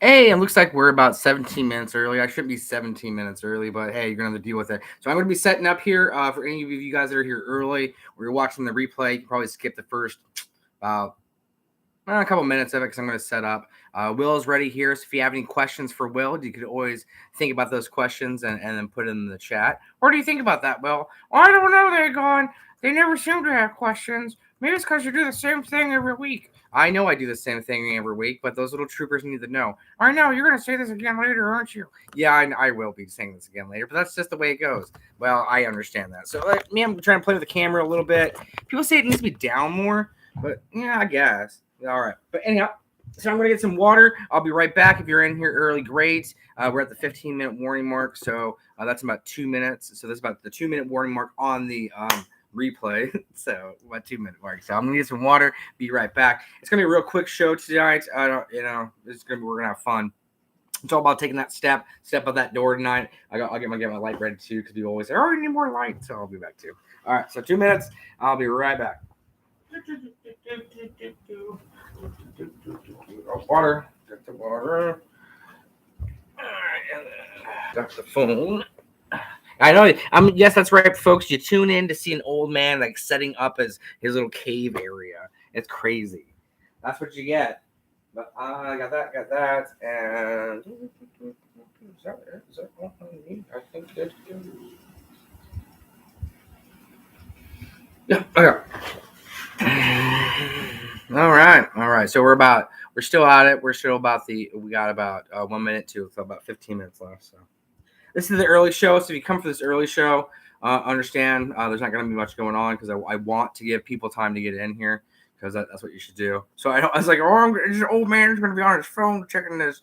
Hey, it looks like we're about 17 minutes early. I shouldn't be 17 minutes early, but hey, you're going to have to deal with it. So I'm going to be setting up here for any of you guys that are here early or you're watching the replay. You can probably skip the first uh, a couple minutes of it because I'm going to set up. Will is ready here. So if you have any questions for Will, you could always think about those questions and then put it in the chat. What do you think about that, Will? I don't know. They're gone. They never seem to have questions. Maybe it's because you do the same thing every week. I know I do the same thing every week, but those little troopers need to know. I know, you're going to say this again later, aren't you? Yeah, I will be saying this again later, but that's just the way it goes. Well, I understand that. So, me, I'm trying to play with the camera a little bit. People say it needs to be down more, but yeah, I guess. All right. But anyhow, so I'm going to get some water. I'll be right back. If you're in here early, great. We're at the 15-minute warning mark, so that's about 2 minutes. So that's about the 2-minute warning mark on the replay. So about 2-minute mark. So I'm gonna get some water. Be right back. It's gonna be a real quick show tonight. I don't, we're gonna have fun. It's all about taking that step out that door tonight. I'll get my light ready too because we always say, "Oh, we need more light." So I'll be back too. All right. So 2 minutes. I'll be right back. Water. Get the water. Got the phone. I know. Yes, that's right, folks. You tune in to see an old man like setting up his little cave area. It's crazy. That's what you get. But I got that, and is that all I need? I think that's good. Yeah. Okay. All right. So we're still at it. We got about 1 minute to so about 15 minutes left. So this is the early show. So if you come for this early show, understand there's not going to be much going on because I want to give people time to get in here because that's what you should do. So I was like, this old man's going to be on his phone checking his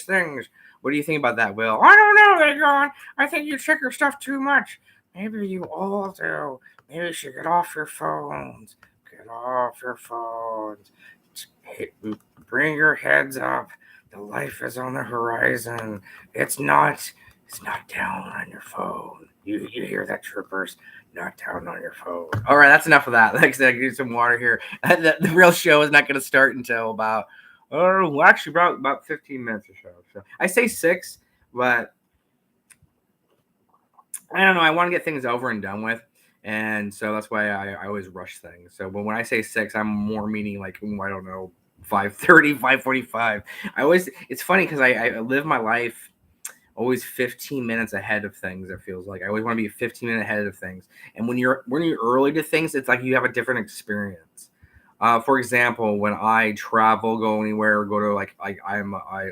things. What do you think about that, Will? I don't know, TheyGone. I think you check your stuff too much. Maybe you all do. Maybe you should get off your phones. Get off your phones. Bring your heads up. The life is on the horizon. It's not down on your phone. You hear that, troopers? Not down on your phone. All right, that's enough of that. Like I said, I get some water here. The real show is not going to start until about actually about 15 minutes or so. So I say 6, but I don't know. I want to get things over and done with. And so that's why I always rush things. So, but when I say 6, I'm more meaning like, I don't know, 5:30, 5:45. It's funny because I live my life always 15 minutes ahead of things. It feels like I always want to be 15 minutes ahead of things. And when you're early to things, it's like you have a different experience. For example, when I travel, go anywhere, go to I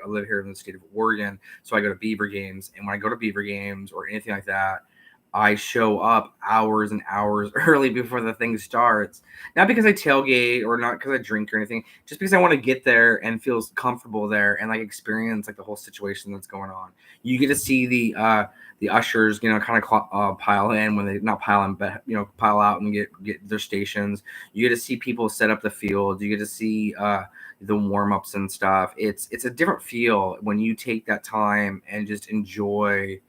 live here in the state of Oregon, so I go to Beaver games, and when I go to Beaver games or anything like that, I show up hours and hours early before the thing starts. Not because I tailgate or not because I drink or anything, just because I want to get there and feel comfortable there and like experience like the whole situation that's going on. You get to see the ushers, kind of pile in when they not pile in, but pile out and get their stations. You get to see people set up the field. You get to see the warm ups and stuff. It's a different feel when you take that time and just enjoy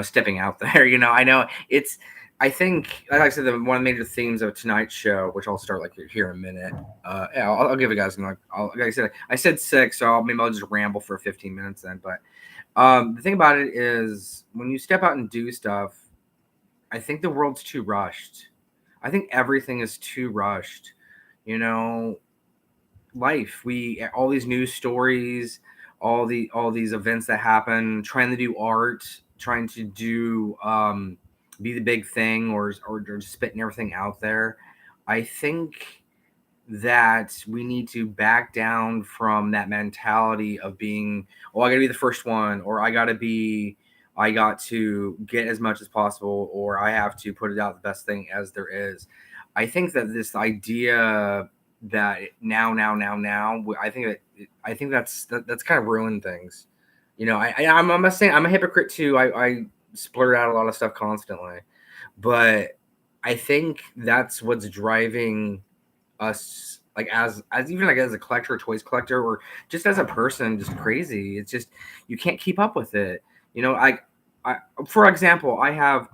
stepping out there. I know I think, like I said, one of the major themes of tonight's show, which I'll start like here in a minute. Yeah, I'll give you guys, like I said 6, so maybe I'll just ramble for 15 minutes then. But the thing about it is when you step out and do stuff, I think the world's too rushed. I think everything is too rushed. You know, life, all these news stories, all these events that happen, trying to do art, trying to do be the big thing or just spitting everything out there. I think that we need to back down from that mentality of being, oh, I gotta be the first one, or I got to get as much as possible, or I have to put it out the best thing as there is. I think that this idea that now, I think that's kind of ruined things. I'm saying I'm a hypocrite too. I splurt out a lot of stuff constantly, but I think that's what's driving us, like as even like as a collector, a toys collector, or just as a person, just crazy. It's just you can't keep up with it. I, for example, I have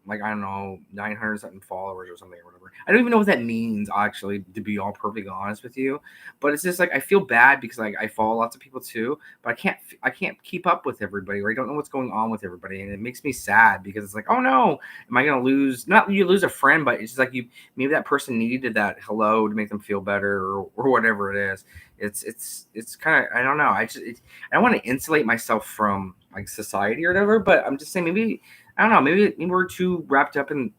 like I don't know 900 something followers or something or whatever. I don't even know what that means actually, to be all perfectly honest with you. But it's just like I feel bad because like I follow lots of people too, but I can't keep up with everybody, or I don't know what's going on with everybody, and it makes me sad because it's like, oh no, am I gonna lose? Not you lose a friend, but it's just like you maybe that person needed that hello to make them feel better, or whatever it is. It's kind of, I don't know. I don't want to insulate myself from like society or whatever, but I'm just saying maybe I don't know. Maybe we're too wrapped up in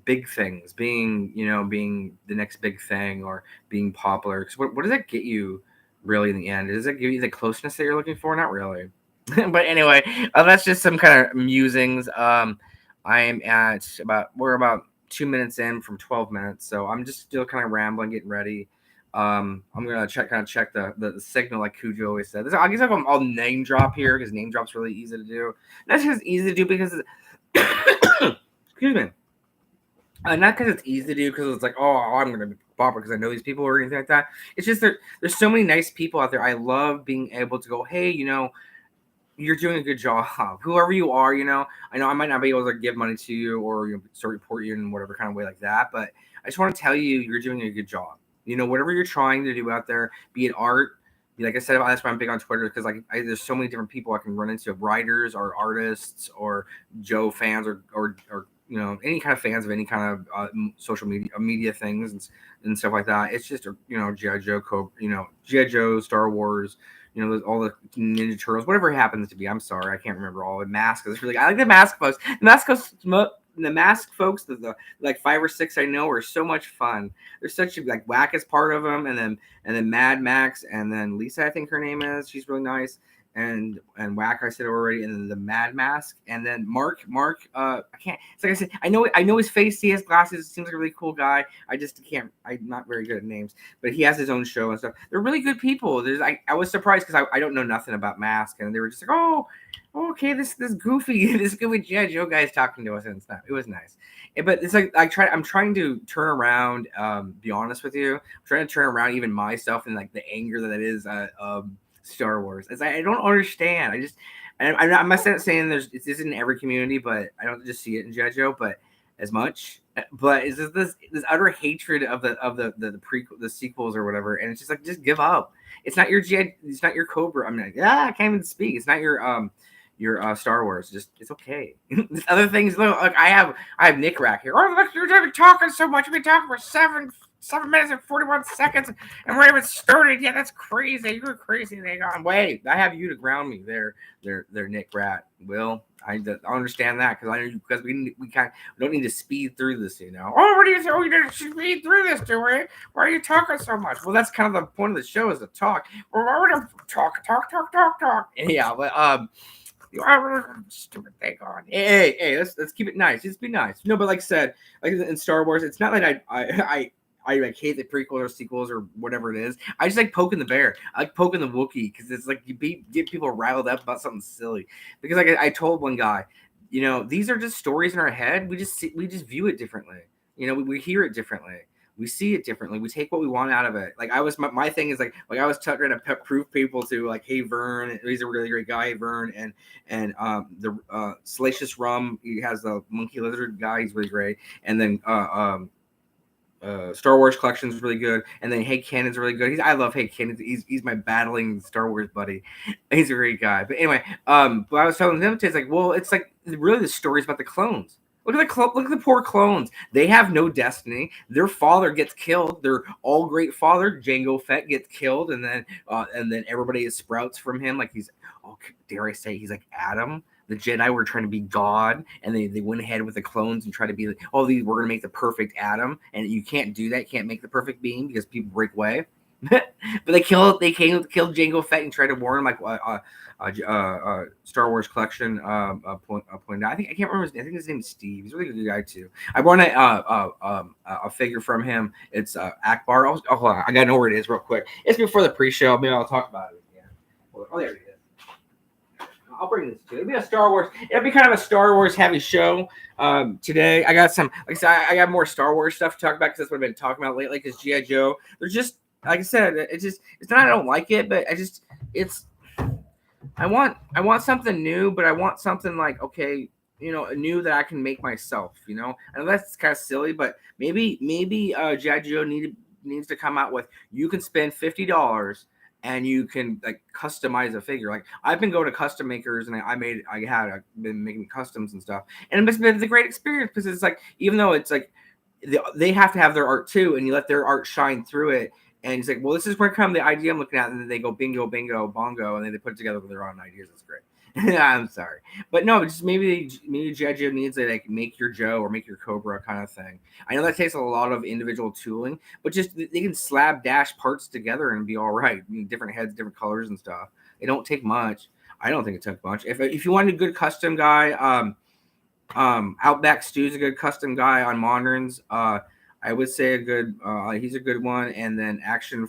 big things, being the next big thing or being popular. Because what does that get you really in the end? Does it give you the closeness that you're looking for? Not really. But anyway, that's just some kind of musings. I am at we're about 2 minutes in from 12 minutes, so I'm just still kind of rambling, getting ready. I'm gonna check the signal like Cujo always said. I guess I'll name drop here because name drop's really easy to do. That's just easy to do because excuse me. Not because it's easy to do, because it's like, oh, I'm gonna be popular because I know these people or anything like that. It's just there's so many nice people out there. I love being able to go, hey, you're doing a good job. Whoever you are, I know I might not be able to give money to you or sort of report you in whatever kind of way like that, but I just want to tell you, you're doing a good job. Whatever you're trying to do out there, be it art, like I said, that's why I'm big on Twitter, because like there's so many different people I can run into, writers or artists or Joe fans or any kind of fans of any kind of social media things and stuff like that. It's just GI Joe, GI Joe, Star Wars, all the Ninja Turtles, whatever it happens to be. I'm sorry, I can't remember all. The Mask is really. I like the Mask folks. The Mask folks, the like 5 or 6 I know are so much fun. There's such a like Whack is part of them, and then Mad Max, and then Lisa, I think her name is. She's really nice. And Whack, I said already, and then the Mad Mask, and then Mark. I can't. It's like I said, I know his face. He has glasses. Seems like a really cool guy. I just can't. I'm not very good at names, but he has his own show and stuff. They're really good people. I was surprised because I don't know nothing about Mask, and they were just like, oh, okay, this goofy this goofy G.I. Joe guy is talking to us, and stuff. It was nice. But it's like I'm trying to turn around. Be honest with you, I'm trying to turn around even myself and like the anger that is. Star Wars. I don't understand. I'm not saying this isn't in every community, but I don't just see it in G.I. Joe, but as much. But it's just this utter hatred of the prequel, the sequels or whatever, and it's just like, just give up. It's not your G.I. It's not your Cobra. I'm like, yeah, I can't even speak. It's not your Star Wars. Just it's okay. Other things, look, like I have Nick Rack here. Oh, look, you're talking so much. We've been talking for 7 minutes and 41 seconds, and we're even started. Yeah, that's crazy. You're crazy. They gone. Wait, I have you to ground me there, Nick Rat. Will I understand that because I know because we don't need to speed through this. Oh, what do you say? Oh, you didn't speed through this, do we? Why are you talking so much? Well, that's kind of the point of the show, is to talk. Well, why would I talk? Yeah, but stupid thing on. Hey, let's keep it nice. Just be nice. No, but like I said, like in Star Wars, it's not like I like hate the prequels or sequels or whatever it is. I just like poking the bear. I like poking the Wookiee because it's like get people riled up about something silly. Because like I told one guy, these are just stories in our head. We just view it differently. We hear it differently. We see it differently. We take what we want out of it. Like my thing is like I was trying to prove people to like, hey Vern, he's a really great guy, Vern, and the Salacious Rum, he has the monkey lizard guy, he's really great, and then Star Wars collection is really good, and then Hey Cannon's really good. I love Hey Cannon. He's my battling Star Wars buddy. He's a great guy. But anyway, but I was telling them, it's like, well, it's like really the story's about the clones. Look at the poor clones. They have no destiny. Their father gets killed. Their all great father, Jango Fett, gets killed, and then everybody is sprouts from him. Like dare I say, he's like Adam. The Jedi were trying to be God, and they went ahead with the clones and tried to be like, oh, we're gonna make the perfect Adam, and you can't do that. You can't make the perfect being because people break away. But they killed Jango Fett and tried to warn him, like Star Wars collection point out. I can't remember his name. I think his name is Steve. He's a really good guy too. I brought a figure from him. It's Akbar. Hold on, I gotta know where it is real quick. It's before the pre-show. Maybe I'll talk about it again. Oh, there it is. I'll bring this to you. It'll be a Star Wars. It'll be kind of a Star Wars heavy show today. I got some, like I said, I got more Star Wars stuff to talk about because that's what I've been talking about lately. Because G.I. Joe, they're just, like I said, it's not I don't like it, but it's I want something new, but I want something like, okay, new that I can make myself. I know that's kind of silly, but maybe G.I. Joe needs to come out with, you can spend $50 and you can like customize a figure. Like, I've been going to custom makers, and I've been making customs and stuff, and it's been a great experience, because it's like, even though it's like they have to have their art too, and you let their art shine through it. And he's like, well, this is where come the idea I'm looking at. And then they go bingo, bingo, bongo, and then they put it together with their own ideas. That's great. I'm sorry, but no, just maybe G.I. Joe needs to like make your Joe or make your Cobra kind of thing. I know that takes a lot of individual tooling, but just they can slab dash parts together and be all right. Different heads, different colors and stuff. It don't take much. I don't think it took much. If you want a good custom guy, Outback Stew's a good custom guy on moderns. I would say he's a good one. And then action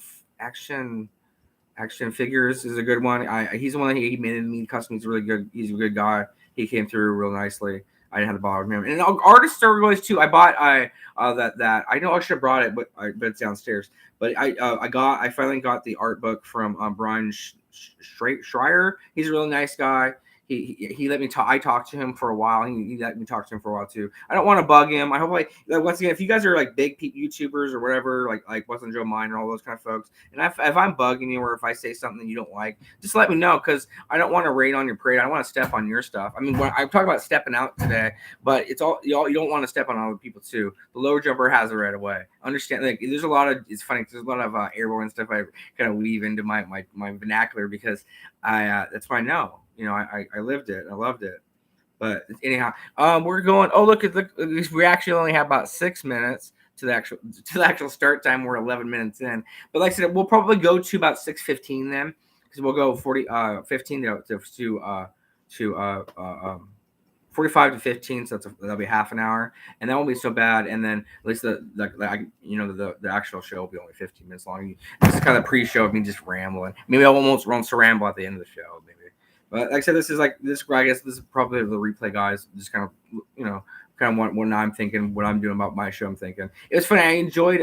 figures is a good one. He's the one that he made me custom. He's really good. He's a good guy. He came through real nicely. I didn't have to bother him. And artists are really too. I bought that I know I should have brought it, but it's downstairs. But I finally got the art book from Brian Schreier. He's a really nice guy. He let me talk. I talked to him for a while. He let me talk to him for a while too. I don't want to bug him. I hope like once again, if you guys are like big YouTubers or whatever, like Weston Joe Mine and all those kind of folks, and if I'm bugging you, or if I say something you don't like, just let me know, because I don't want to rain on your parade. I don't want to step on your stuff. I mean, when I'm talking about stepping out today, but it's all you don't want to step on other people too. The lower jumper has it right away. Understand? Like, there's a lot of, it's funny, there's a lot of airborne stuff I kind of weave into my vernacular, because that's why I know. I lived it. I loved it. But anyhow, we're going. Oh, look, we actually only have about 6 minutes to the actual start time. We're 11 minutes in. But like I said, we'll probably go to about 6:15 then, because we'll go 15 to 45 to 15, so that'll be half an hour, and that won't be so bad. And then at least the actual show will be only 15 minutes long. This is kind of pre-show of me just rambling. Maybe I won't ramble at the end of the show, maybe. But like I said, this is I guess this is probably the replay guys, just kind of what I'm thinking, what I'm doing about my show. I'm thinking it was funny. I enjoyed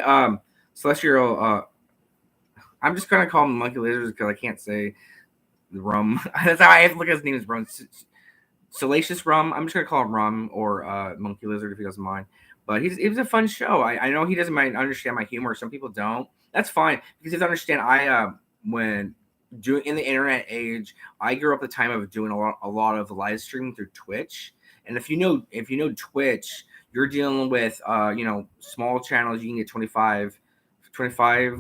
Celestial. I'm just gonna call him Monkey Lizards because I can't say the Rum. That's how I have to look at his name is Rum. Salacious Rum. I'm just gonna call him Rum, or Monkey Lizard if he doesn't mind. But it was a fun show. I know he doesn't understand my humor. Some people don't. That's fine, because you have to understand. When doing in the internet age, I grew up the time of doing a lot of live streaming through Twitch. And if you know Twitch, you're dealing with small channels. You can get 25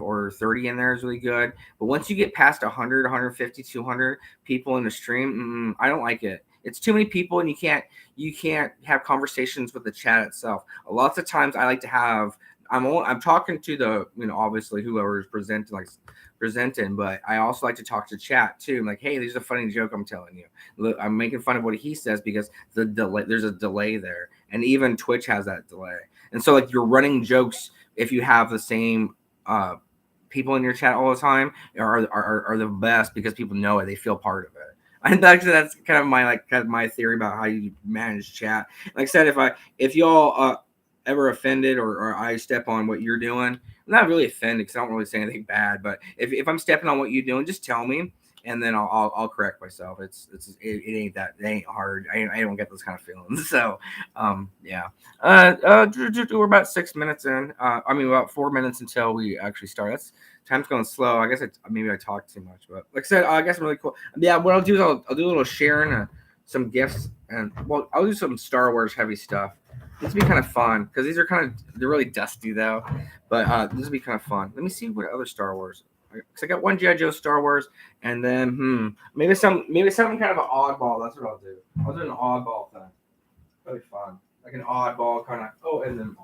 or 30 in there is really good. But once you get past 100, 150, 200 people in the stream, I don't like it. It's too many people, and you can't have conversations with the chat itself. Lots of times I like to have, I'm talking to the, obviously whoever is presenting, but I also like to talk to chat too. I'm like, hey, there's a funny joke I'm telling you. Look, I'm making fun of what he says, because there's a delay there, and even Twitch has that delay. And so like, you're running jokes if you have the same people in your chat all the time are the best, because people know it, they feel part of it. And actually, that's kind of my theory about how you manage chat. Like I said, if y'all ever offended, or I step on what you're doing, I'm not really offended, because I don't really say anything bad. But if I'm stepping on what you're doing, just tell me, and then I'll correct myself. It ain't hard. I don't get those kind of feelings. So yeah. We're about 6 minutes in. About 4 minutes until we actually start. That's time's going slow. I guess maybe I talked too much, but like I said, I guess I'm really cool. Yeah, what I'll do is I'll do a little sharing, some gifts, and I'll do some Star Wars heavy stuff. This will be kind of fun, because they're really dusty though, but this will be kind of fun. Let me see what other Star Wars. Because I got one G.I. Joe Star Wars, and then maybe something kind of an oddball. That's what I'll do. I'll do an oddball thing. That'll be fun, like an oddball kind of. Oh, and then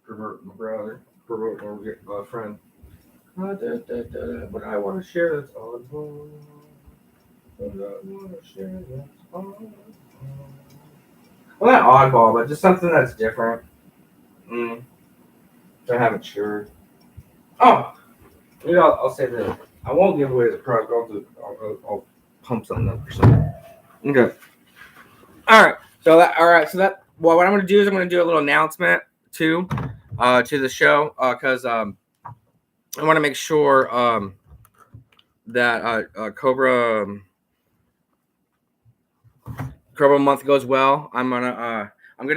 pervert my brother, pervert my friend. But I want to share this oddball. But I want to share this oddball. Well, not oddball, but just something that's different. I haven't shared. Oh, maybe I'll say that. I won't give away the prize, but I'll pump something up or something. Okay. All right. So what I'm going to do is I'm going to do a little announcement to the show, because I want to make sure Cobra month goes well. I'm gonna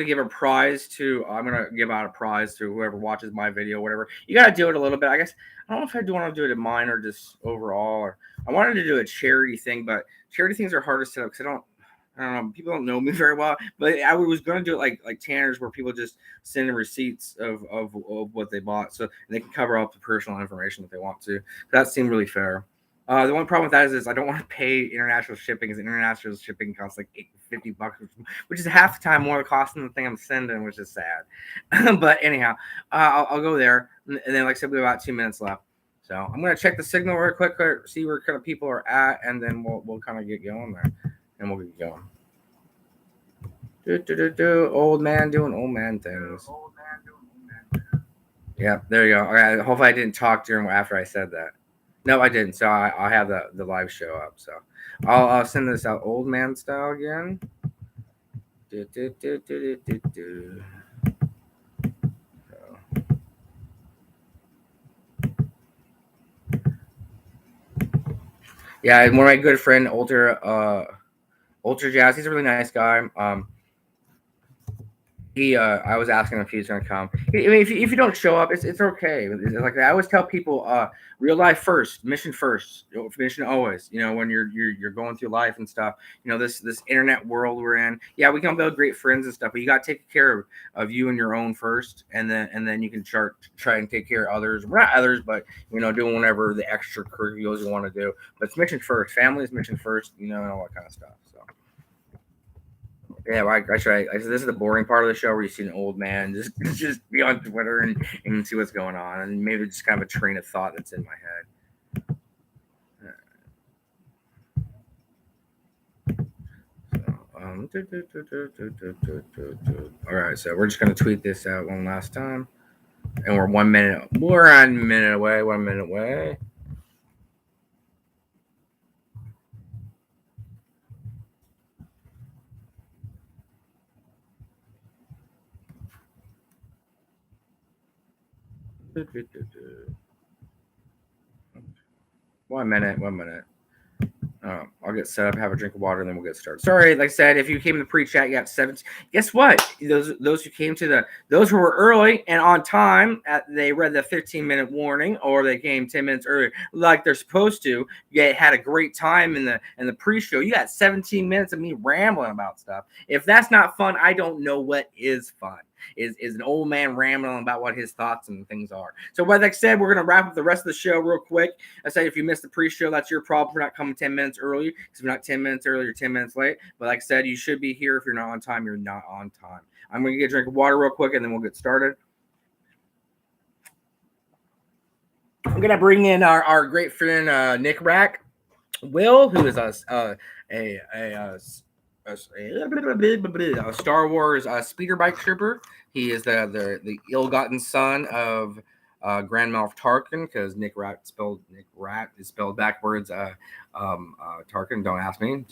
give a prize to I'm gonna give out a prize to whoever watches my video, whatever. You gotta do it a little bit. I guess I don't know if I do want to do it in mine or just overall. Or I wanted to do a charity thing, but charity things are hard to set up because I don't know. People don't know me very well, but I was going to do it like Tanner's, where people just send in receipts of what they bought, so they can cover up the personal information if they want to. That seemed really fair. The one problem with that is I don't want to pay international shipping, because international shipping costs like $50, which is half the time more cost than the thing I'm sending, which is sad. But anyhow, I'll go there, and then like I said, we have about 2 minutes left. So I'm gonna check the signal real quick, see where kind of people are at, and then we'll kind of get going there, and we'll get going. Old man doing old man things. Yeah, there you go. Okay, hopefully I didn't talk during after I said that. No, I didn't. So I'll have the live show up. So I'll send this out old man style again. Yeah, one of my good friend, Ultra Jazz. He's a really nice guy. I was asking him if he's gonna come. I mean, if you don't show up, it's okay. It's like I always tell people, real life first, mission first, mission always. You know, when you're going through life and stuff. You know, this internet world we're in. Yeah, we can build great friends and stuff, but you got to take care of you and your own first, and then you can try and take care of others. Well, not others, but doing whatever the extracurriculars you want to do. But it's mission first. Family is mission first. And all that kind of stuff. So. Yeah, well, I try. This is the boring part of the show where you see an old man just be on Twitter and see what's going on, and maybe just kind of a train of thought that's in my head. All right, so we're just gonna tweet this out one last time, and we're 1 minute. We're on a minute away. 1 minute away. One minute. I'll get set up, have a drink of water, and then we'll get started. Sorry, like I said, if you came to the pre-chat, you got 7. Guess what? Those who came to those who were early and on time, they read the 15-minute warning, or they came 10 minutes earlier, like they're supposed to. You had a great time in the pre-show. You got 17 minutes of me rambling about stuff. If that's not fun, I don't know what is fun. Is an old man rambling about what his thoughts and things are. So, like I said, we're going to wrap up the rest of the show real quick. I say if you missed the pre-show, that's your problem for not coming 10 minutes early. Because if you're not 10 minutes early, you're 10 minutes late. But like I said, you should be here. If you're not on time, you're not on time. I'm going to get a drink of water real quick, and then we'll get started. I'm going to bring in our great friend, Nick Rack. Will, who is a Star Wars speeder bike trooper. He is the ill-gotten son of Grand Moff Tarkin, because Nick Rat is spelled backwards. Tarkin, don't ask me.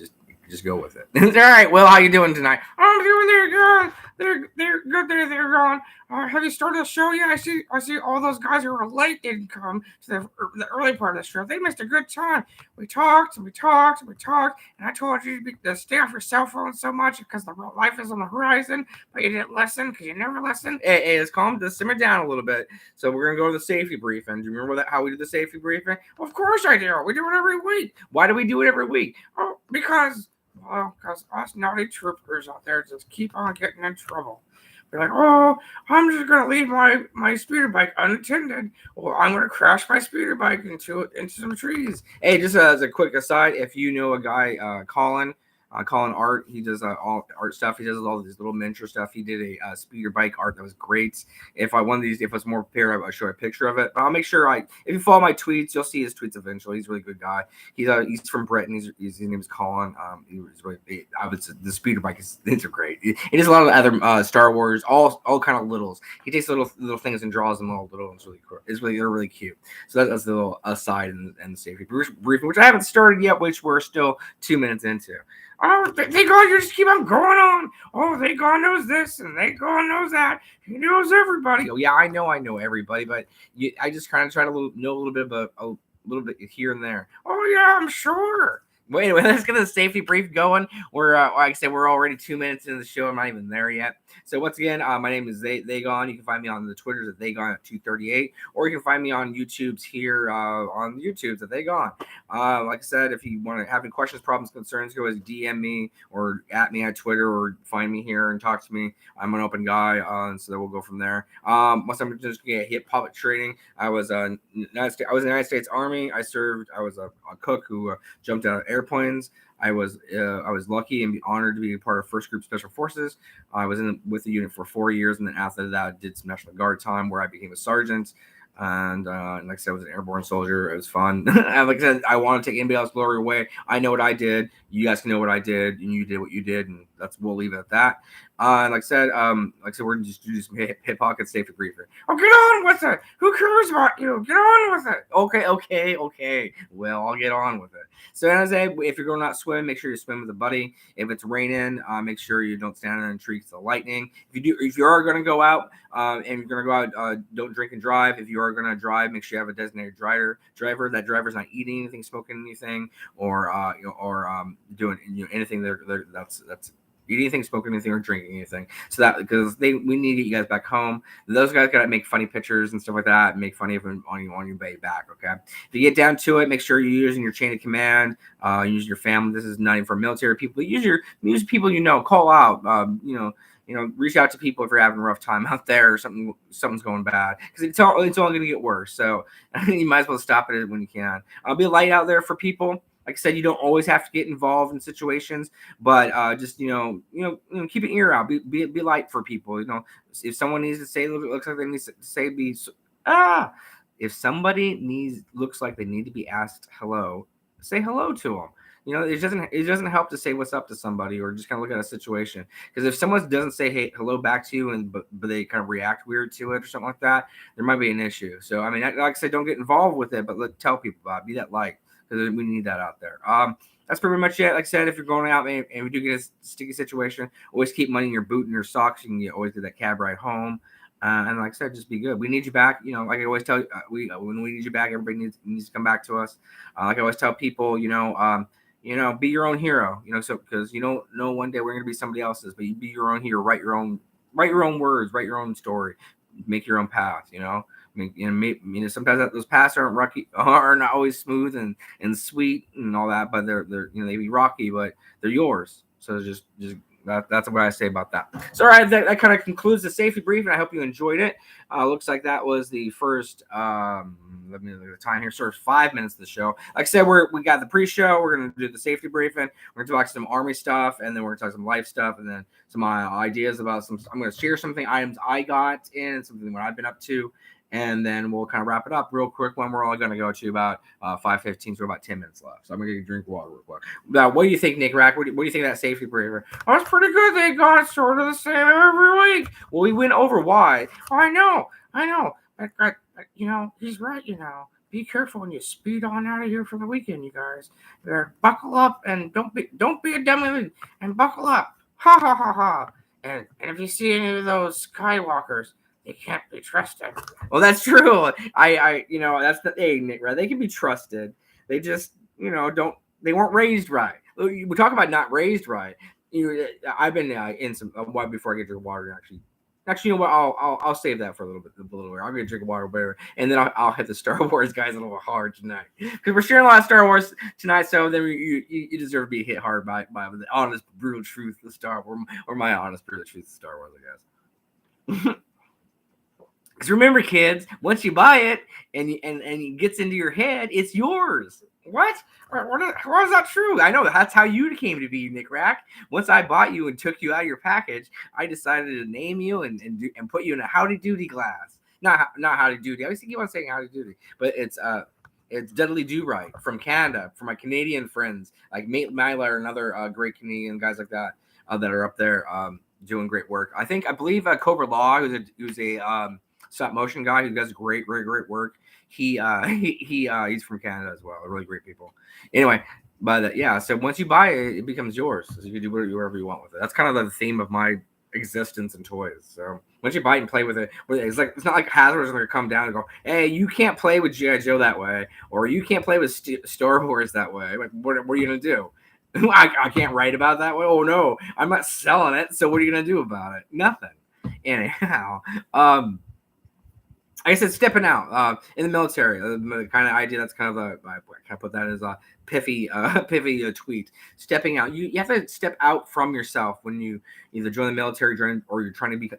Just go with it. All right, Will, how you doing tonight? I'm doing there, good. They're good. They're gone. Have you started the show yet? I see all those guys who were late didn't come to the early part of the show. They missed a good time. We talked, and I told you to stay off your cell phone so much because the real life is on the horizon, but you didn't listen because you never listened. Hey, let's calm, just simmer down a little bit. So we're gonna go to the safety briefing. Do you remember how we do the safety briefing? Well, of course I do. We do it every week. Why do we do it every week? Oh, because us naughty troopers out there just keep on getting in trouble. They're like, oh, I'm just going to leave my speeder bike unattended, or I'm going to crash my speeder bike into some trees. Hey, just as a quick aside, if you know a guy, Colin Art, he does all art stuff. He does all this little miniature stuff. He did a speeder bike art that was great. If it's more prepared, I'll show a picture of it. But I'll make sure if you follow my tweets, you'll see his tweets eventually. He's a really good guy. He's from Britain. His name is Colin. The speeder bike these are great. He does a lot of other Star Wars, all kind of littles. He takes little things and draws them all little. It's really cool. They're really cute. So that's the little aside and the safety briefing, which I haven't started yet, which we're still 2 minutes into. Oh, TheyGone, you just keep on going on. Oh, TheyGone knows this and TheyGone knows that. He knows everybody. Oh, yeah, I know everybody, but I just kind of try to know a little bit about little bit here and there. Oh yeah, I'm sure. Well, anyway, let's get the safety brief going. We're like I said, we're already 2 minutes into the show. I'm not even there yet. So once again, my name is TheyGone. You can find me on the Twitters at TheyGone238, or you can find me on YouTube's here on YouTube's at TheyGone. Like I said, if you want to have any questions, problems, concerns, go ahead DM me or at me at Twitter or find me here and talk to me. I'm an open guy, and so we'll go from there. Once I'm just gonna get hit public training, I was in the United States Army. I was a cook who jumped out of airplanes. I was lucky and honored to be a part of First Group Special Forces. I was with the unit for 4 years, and then after that, I did some National Guard time where I became a sergeant. And like I said, I was an airborne soldier. It was fun. And like I said, I want to take anybody else's glory away. I know what I did. You guys can know what I did, and you did what you did, and we'll leave it at that. And like I said, we're just do some hip pocket safety briefing. Oh, get on with it. Who cares about you? Get on with it. Okay. Well, I'll get on with it. So as I say, if you're going out swimming, make sure you swim with a buddy. If it's raining, make sure you don't stand in trees to lightning. If you are going to go out and you're going to go out, don't drink and drive. If you are going to drive, make sure you have a designated driver. That driver's not eating anything, smoking anything, or doing anything that's eating anything, smoking anything, or drinking anything. So that because we need to get you guys back home. Those guys gotta make funny pictures and stuff like that, and make funny of them on your way back. Okay. If you get down to it, make sure you're using your chain of command. Use your family. This is not even for military people. Use people you know. Call out. Reach out to people if you're having a rough time out there or something's going bad, because it's only going to get worse. So you might as well stop it when you can. Be a light out there for people. Like I said, you don't always have to get involved in situations, but just keep an ear out. Be light for people. If someone needs to say, looks like they need to say, if somebody looks like they need to be asked hello, say hello to them. It doesn't help to say what's up to somebody or just kind of look at a situation, because if someone doesn't say hey hello back to you but they kind of react weird to it or something like that, there might be an issue. So I mean, like I said, don't get involved with it, but tell people about it. Be that light, because we need that out there. That's pretty much it. Like I said, if you're going out and we do get a sticky situation, always keep money in your boot and your socks. You can always get that cab ride home. And like I said, just be good. We need you back. Like I always tell you, when we need you back, everybody needs to come back to us. Like I always tell people, be your own hero. So because you don't know one day we're gonna be somebody else's, but you be your own hero. Write your own words. Write your own story. Make your own path. Sometimes those paths are not always smooth and sweet and all that, but they're they be rocky, but they're yours. So just that's what I say about that. So all right, that kind of concludes the safety brief, and I hope you enjoyed it. Looks like that was the first let me look at the time here. Sort of 5 minutes of the show. Like I said, we got the pre-show. We're gonna do the safety briefing. We're gonna talk some Army stuff, and then we're gonna talk some life stuff, and then some ideas about some. I'm gonna share something items I got in, something what I've been up to. And then we'll kind of wrap it up real quick when we're all going to go to about 5:15, so about 10 minutes left. So I'm going to drink water real quick. Now, what do you think, Nick Rack? What do you think of that safety briefer? Oh, it's pretty good. They got sort of the same every week. Well, we went over why. Oh, I know. But, he's right, Be careful when you speed on out of here for the weekend, you guys. Buckle up and don't be a dummy and buckle up. Ha, ha, ha, ha. And if you see any of those Skywalkers, they can't be trusted. Well, that's true. That's the thing, Nick, right? They can be trusted. They just, they weren't raised right. We talk about not raised right. I've been in some, before I get to water, actually, you know what? I'll save that for a little bit. I'm going to drink water, whatever. And then I'll hit the Star Wars guys a little hard tonight. Because we're sharing a lot of Star Wars tonight, so then you deserve to be hit hard by the honest, brutal truth of Star Wars, or my honest, brutal truth of Star Wars, I guess. Because remember, kids, once you buy it and it gets into your head, it's yours. What? How is that true? I know that's how you came to be, Nick Rack. Once I bought you and took you out of your package, I decided to name you and put you in a Howdy Doody glass. Not Howdy Doody. I always keep on saying Howdy Doody, but it's Dudley Do Right from Canada, for my Canadian friends like Mate Myler and other great Canadian guys like that that are up there doing great work. I believe Cobra Law, who's a stop motion guy who does great work. He's from Canada as well. They're really great people. Anyway, but so once you buy it, it becomes yours. So you can do whatever you want with it. That's kind of the theme of my existence in toys. So once you buy it and play with it, it's not like Hasbro's going to come down and go, "Hey, you can't play with GI Joe that way, or you can't play with Star Wars that way." Like, what are you going to do? I can't write about that way. Oh no, I'm not selling it. So what are you going to do about it? Nothing. Anyhow, like I said, stepping out in the military, the kind of idea that's kind of I kind of put that as a pithy tweet. Stepping out, you have to step out from yourself when you either join the military, or you're trying to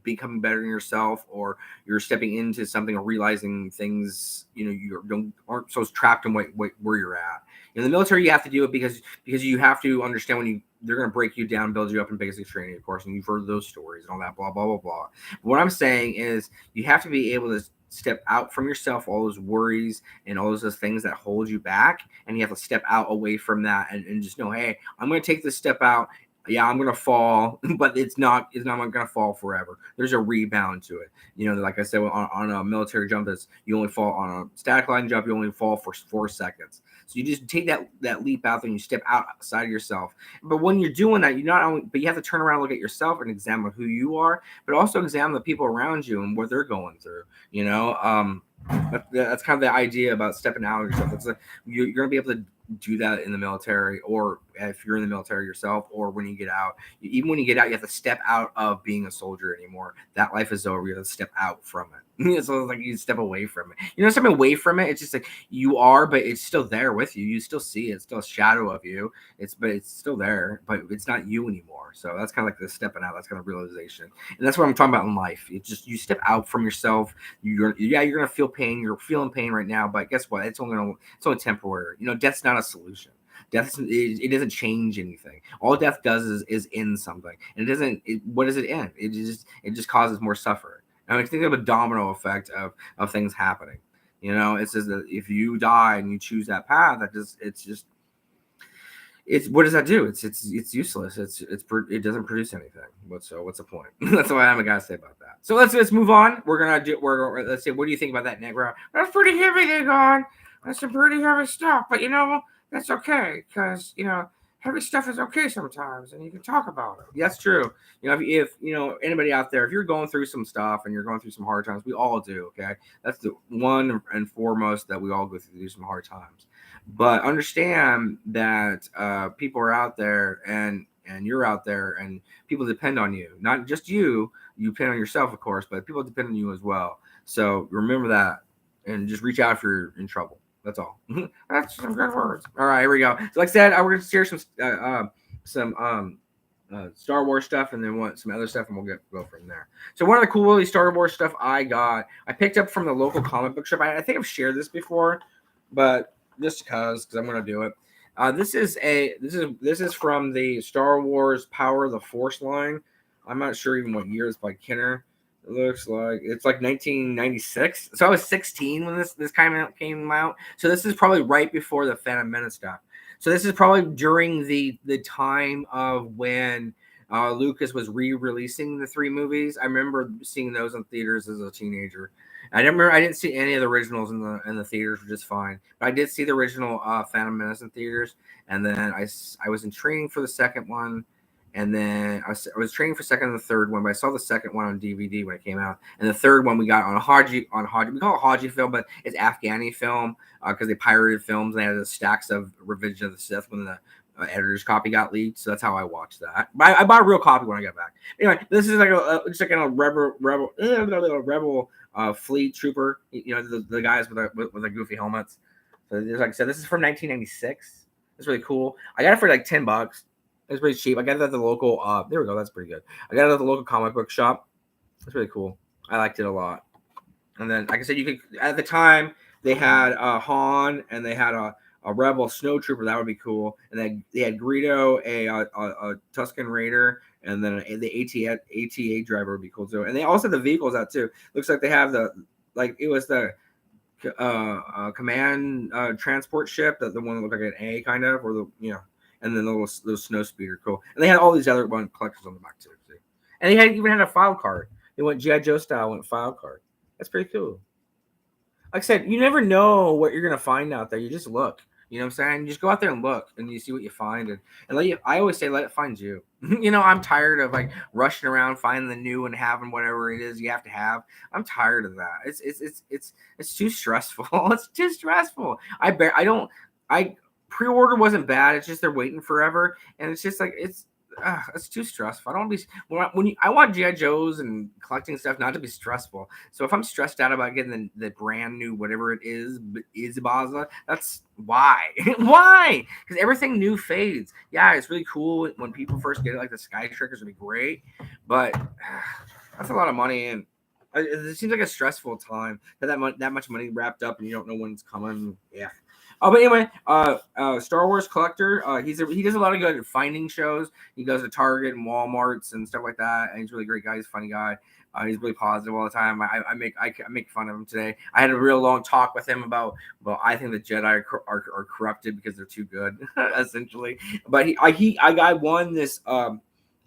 becoming better than yourself, or you're stepping into something or realizing things. You aren't so trapped in where you're at. In the military, you have to do it because you have to understand when they're going to break you down, build you up in basic training, of course, and you've heard those stories and all that, blah, blah, blah, blah. But what I'm saying is you have to be able to step out from yourself, all those worries and all those things that hold you back, and you have to step out away from that and just know, hey, I'm going to take this step out. Yeah, I'm gonna fall, but it's not gonna fall forever. There's a rebound to it. Like I said, on a military jump, you only fall on a static line jump. You only fall for 4 seconds. So you just take that leap out there and you step outside of yourself. But when you're doing that, you have to turn around, look at yourself, and examine who you are, but also examine the people around you and what they're going through. That's kind of the idea about stepping out of yourself. It's like you're gonna be able to do that in the military, or if you're in the military yourself, or when you get out. Even when you get out, you have to step out of being a soldier anymore. That life is over. You have to step out from it. So it's like you step away from it. Stepping away from it, it's just like you are, but it's still there with you. You still see it. It's still a shadow of you. But it's still there, but it's not you anymore. So that's kind of like the stepping out. That's kind of realization, and that's what I'm talking about in life. It's just you step out from yourself. You're gonna feel pain. You're feeling pain right now, but guess what? It's only temporary. Death's not a solution. It doesn't change anything. All death does is end something, and it doesn't. What does it end? It just causes more suffering. I mean, think of a domino effect of things happening. It says that if you die and you choose that path, it's what does that do? It's useless. It doesn't produce anything. What's the point? That's what I'm gonna say about that. So let's move on. Let's say, what do you think about that, Negro? That's pretty heavy, TheyGone. That's some pretty heavy stuff, but that's okay, because heavy stuff is okay sometimes, and you can talk about it. That's true. If anybody out there, if you're going through some stuff and you're going through some hard times, we all do. Okay, that's the one and foremost, that we all go through some hard times. But understand that people are out there, and you're out there, and people depend on you. Not just you. You depend on yourself, of course, but people depend on you as well. So remember that, and just reach out if you're in trouble. That's all. That's some good words. All right, here we go. So like I said, we're going to share some Star Wars stuff, and then some other stuff, and we'll go from there. So one of the cool Star Wars stuff I picked up from the local comic book shop. I think I've shared this before, but just because I'm going to do it. This is from the Star Wars Power of the Force line. I'm not sure even what year. It's by Kenner. It looks like it's like 1996. So I was 16 when this came out. So this is probably right before the Phantom Menace stuff. So this is probably during the time of when Lucas was re-releasing the 3 movies. I remember seeing those in theaters as a teenager. I didn't see any of the originals in the theaters, which is fine. But I did see the original Phantom Menace in theaters, and then I was in training for the second one. And then I was training for second and the third one, but I saw the second one on DVD when it came out, and the third one we got on Haji. We call it Haji film, but it's Afghani film because they pirated films. And they had the stacks of Revenge of the Sith when the editor's copy got leaked. So that's how I watched that. But I bought a real copy when I got back. Anyway, this is like a rebel fleet trooper. The guys with the goofy helmets. So like I said, this is from 1996. It's really cool. I got it for like $10. It's pretty cheap. I got it at the local. There we go. That's pretty good. I got it at the local comic book shop. It's really cool. I liked it a lot. And then, like I said, you could at the time they had Han, and they had a Rebel snowtrooper. That would be cool. And then they had Greedo, a Tusken Raider, and then the ATA driver would be cool too. And they also have the vehicles out too. Looks like they have the command transport ship, the one that looked like an A kind of, or the. And then those snow speeder, cool. And they had all these other collectors on the back too. See? And they even had a file card. They went G.I. Joe style, went file card. That's pretty cool. Like I said, you never know what you're gonna find out there. You just look. You know what I'm saying? Just go out there and look, and you see what you find, and let you. I always say, let it find you. You know, I'm tired of like rushing around finding the new and having whatever it is you have to have. I'm tired of that. It's too stressful. It's too stressful. I don't. I pre-order wasn't bad. It's just they're waiting forever, and it's just like it's too stressful. I don't want to be I want GI Joes and collecting stuff not to be stressful. So if I'm stressed out about getting the brand new whatever it is Baza, that's why. Why? Because everything new fades. Yeah, it's really cool when people first get it. Like the Sky Trickers would be great, but that's a lot of money, and it seems like a stressful time that much money wrapped up and you don't know when it's coming. Yeah. Oh, but anyway, Star Wars collector. He does a lot of good at finding shows. He goes to Target and WalMarts and stuff like that. And he's a really great guy. He's a funny guy. He's really positive all the time. I make fun of him today. I had a real long talk with him about, well, I think the Jedi are corrupted because they're too good, essentially. But I won this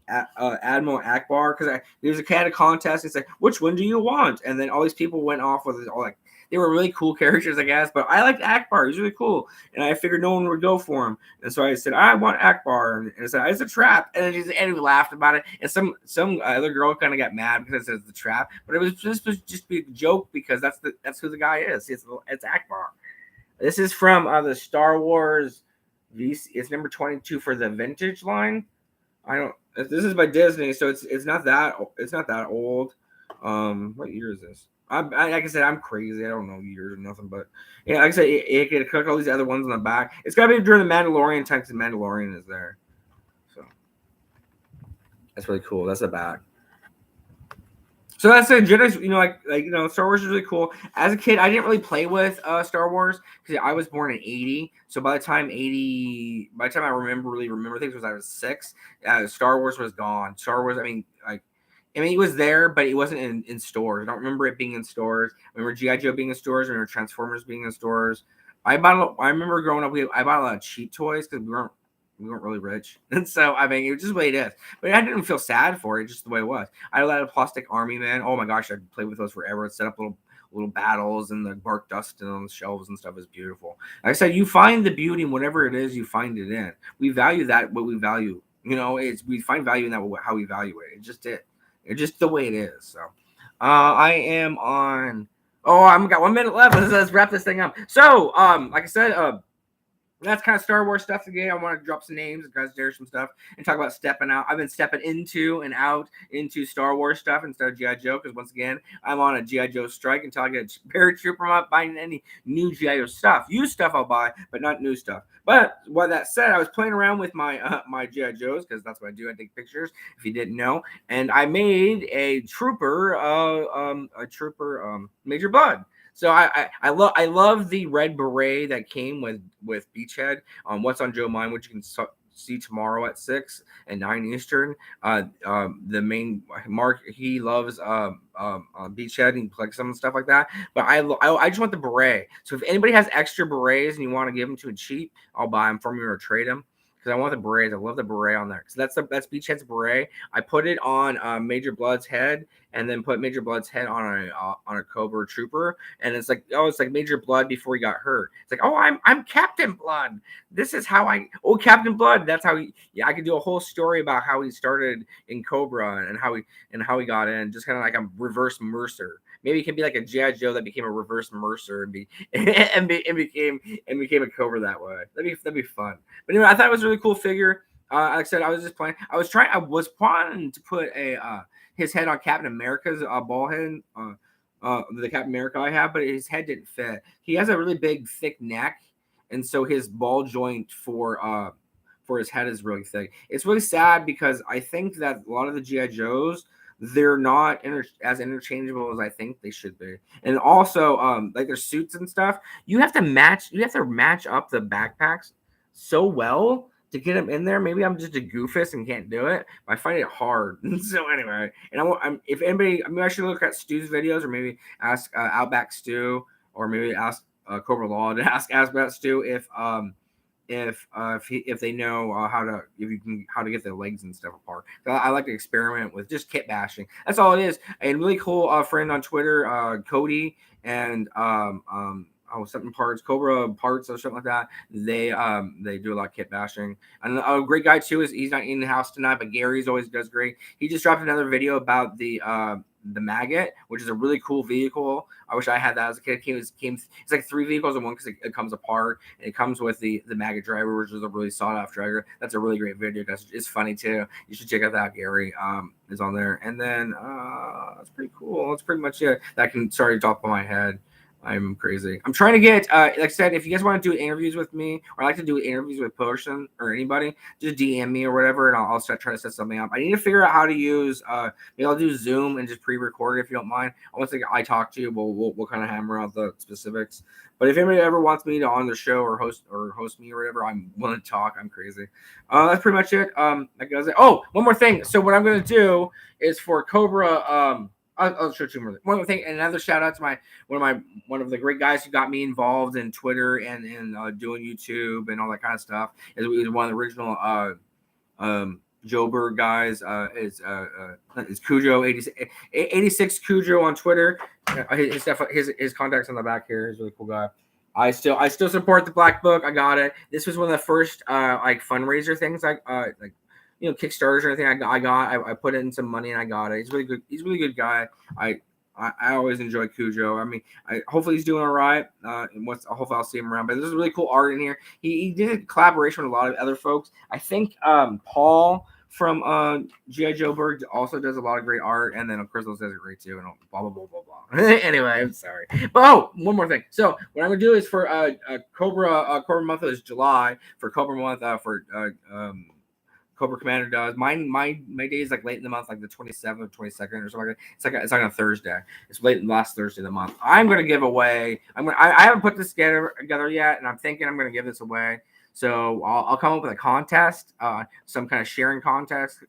Admiral Akbar because there was a kind of contest. It's like, which one do you want? And then all these people went off with all like they were really cool characters, I guess. But I liked Akbar; he was really cool, and I figured no one would go for him. And so I said, I want Akbar, and I said it's a trap. And then we laughed about it. And some other girl kind of got mad because it says the trap, but it was just be a joke because that's who the guy is. It's Akbar. This is from the Star Wars. It's number 22 for the vintage line. I don't. This is by Disney, so it's not that old. What year is this? Like I said, I'm crazy. I don't know years or nothing, but yeah, like I said, it could click all these other ones on the back. It's got to be during the Mandalorian time because the Mandalorian is there. So that's really cool. That's the back. So that's it. Jedi's, Star Wars is really cool. As a kid, I didn't really play with Star Wars because I was born in '80. So by the time I really remember things was I was 6. Star Wars was gone. Star Wars, it was there, but it wasn't in stores. I don't remember it being in stores. I remember GI Joe being in stores. I remember Transformers being in stores. I remember growing up, I bought a lot of cheap toys because we weren't really rich, and so it was just the way it is. But I didn't feel sad for it, just the way it was. I had a lot of plastic army men. Oh my gosh, I could play with those forever. I'd set up little battles and the bark dust and on the shelves and stuff is beautiful. Like I said, you find the beauty in whatever it is you find it in. We value that what we value. We find value in that how we value it. It's just the way it is. So, I am on. Oh, I've got 1 minute left. Let's wrap this thing up. So, like I said, that's kind of Star Wars stuff today. I want to drop some names and kind of share some stuff and talk about stepping out. I've been stepping into and out into Star Wars stuff instead of G.I. Joe because once again, I'm on a G.I. Joe strike until I get a paratrooper. I'm not buying any new G.I. Joe stuff. Used stuff I'll buy, but not new stuff. But with that said, I was playing around with my my G.I. Joes because that's what I do. I take pictures if you didn't know. And I made a trooper, Major Bud. So I love the red beret that came with Beachhead on What's on Joe Mind, which you can see tomorrow at 6 and 9 Eastern. The main Mark, he loves Beachhead and collects some stuff like that. But I just want the beret. So if anybody has extra berets and you want to give them to a cheap, I'll buy them from you or trade them. Because I want the berets. I love the beret on there. So that's Beachhead's beret. I put it on Major Blood's head, and then put Major Blood's head on a Cobra Trooper, and it's like Major Blood before he got hurt. It's like, oh, I'm Captain Blood. This is how Captain Blood. That's how I could do a whole story about how he started in Cobra and how he got in, just kind of like a reverse Mercer. Maybe it can be like a G.I. Joe that became a reverse Mercer and became a Cobra that way. That'd be fun. But anyway, I thought it was a really cool figure. Like I said, I was just playing. I was planning to put his head on Captain America's ball head, the Captain America I have, but his head didn't fit. He has a really big, thick neck, and so his ball joint for his head is really thick. It's really sad because I think that a lot of the GI Joes, they're not as interchangeable as I think they should be. And also, like their suits and stuff, you have to match up the backpacks so well to get them in there. Maybe I'm just a goofus and can't do it, but I find it hard. So anyway, and if anybody, I should look at Stu's videos, or maybe ask Outback Stu, or maybe ask Cobra Law to ask about Stu if they know how to get the legs and stuff apart. So I like to experiment with just kit bashing. That's all it is. And really cool friend on Twitter, Cody, and something parts, Cobra parts or something like that. They do a lot of kit bashing. And a great guy too is he's not in the house tonight, but Gary's always does great. He just dropped another video about the Maggot, which is a really cool vehicle. I wish I had that as a kid. It's like 3 vehicles in one because it comes apart, and it comes with the Maggot driver, which is a really sought after driver. That's a really great video, guys. It's funny too. You should check out that. Gary is on there, and then that's pretty cool. That's pretty much it. That can start to top of my head. I'm crazy. I'm trying to get, like I said, if you guys want to do interviews with me, or I like to do interviews with person or anybody, just DM me or whatever, and I'll try to set something up. I need to figure out how to use, maybe I'll do Zoom and just pre-record it if you don't mind. Once I talk to you, we'll kind of hammer out the specifics. But if anybody ever wants me to on the show or host me or whatever, I'm willing to talk. I'm crazy. That's pretty much it. That goes. Oh, one more thing. So what I'm gonna do is for Cobra. I'll show you more. One more thing, another shout out to one of the great guys who got me involved in Twitter and doing YouTube and all that kind of stuff. Is one of the original Joe guys. Is Cujo 86 Cujo on Twitter. His contacts on the back here. He's a really cool guy. I still support the Black Book. I got it. This was one of the first like fundraiser things like Kickstarters or anything. I put in some money and I got it. He's really good. He's a really good guy. I always enjoy Cujo. I mean, hopefully he's doing all right. Hopefully I'll see him around. But there's really cool art in here. He did a collaboration with a lot of other folks. I think Paul from G.I. Joe Berg also does a lot of great art, and then Crystal does it great too, and blah blah blah blah blah. Anyway, I'm sorry. But one more thing. So what I'm gonna do is for Cobra month is July. For Cobra month Cobra Commander does. My day is like late in the month, like the 27th or 22nd or something like that. It's like on a Thursday. It's late last Thursday of the month. I'm gonna give away. I haven't put this together yet, and I'm thinking I'm gonna give this away. So I'll come up with a contest, some kind of sharing contest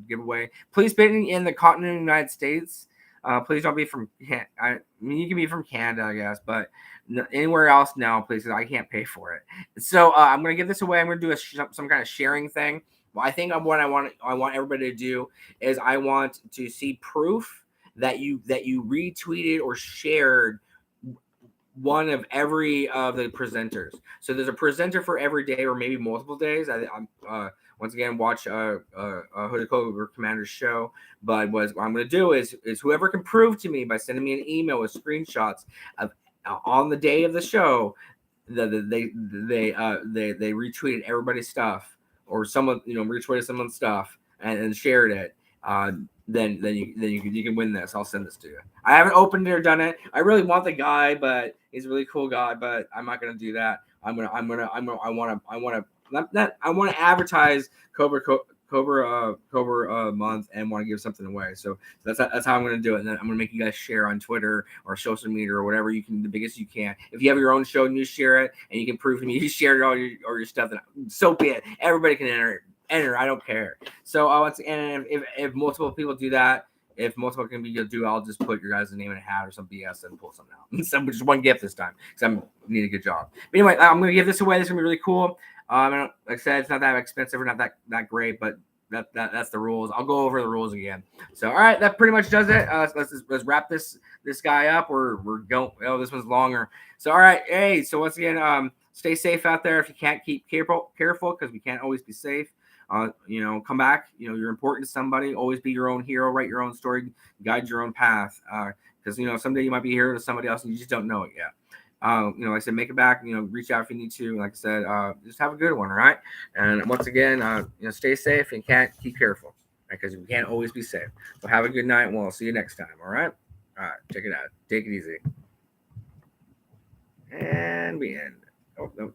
giveaway. Please be in the continental United States. Please don't be from. I mean, you can be from Canada, I guess, but anywhere else, no, please, because I can't pay for it. So I'm gonna give this away. I'm gonna do some kind of sharing thing. Well, I think what I want everybody to do is I want to see proof that you retweeted or shared one of every of the presenters. So there's a presenter for every day or maybe multiple days. I'm once again watch Hooded Cobra Commander's show. But what I'm going to do is whoever can prove to me by sending me an email with screenshots of on the day of the show that they retweeted everybody's stuff, or someone retweeted someone's stuff and shared it, then you can win this. I'll send this to you. I haven't opened it or done it. I really want the guy, but he's a really cool guy. But I'm not gonna do that. I want to advertise Cobra month and want to give something away. So that's how I'm going to do it. And then I'm going to make you guys share on Twitter or social media or whatever you can, the biggest you can. If you have your own show and you share it and you can prove to me you shared all your stuff, then so be it. Everybody can enter. I don't care. So and if multiple people do that, if multiple can be do, I'll just put your guys' name in a hat or some BS and pull something out. So just one gift this time because I need a good job. But anyway, I'm going to give this away. This is going to be really cool. Like I said, it's not that expensive or not that great, but that's the rules. I'll go over the rules again. So, all right, that pretty much does it. Let's wrap this guy up. We're going. Oh, this one's longer. So, all right, hey. So once again, stay safe out there. If you can't, keep careful because we can't always be safe. Come back. You're important to somebody. Always be your own hero. Write your own story. Guide your own path. Because someday you might be a hero to somebody else and you just don't know it yet. Like I said, make it back. Reach out if you need to. Like I said, just have a good one. All right. And once again, stay safe and keep careful because we can't always be safe. So have a good night. And we'll see you next time. All right. All right. Check it out. Take it easy. And we end. Oh no.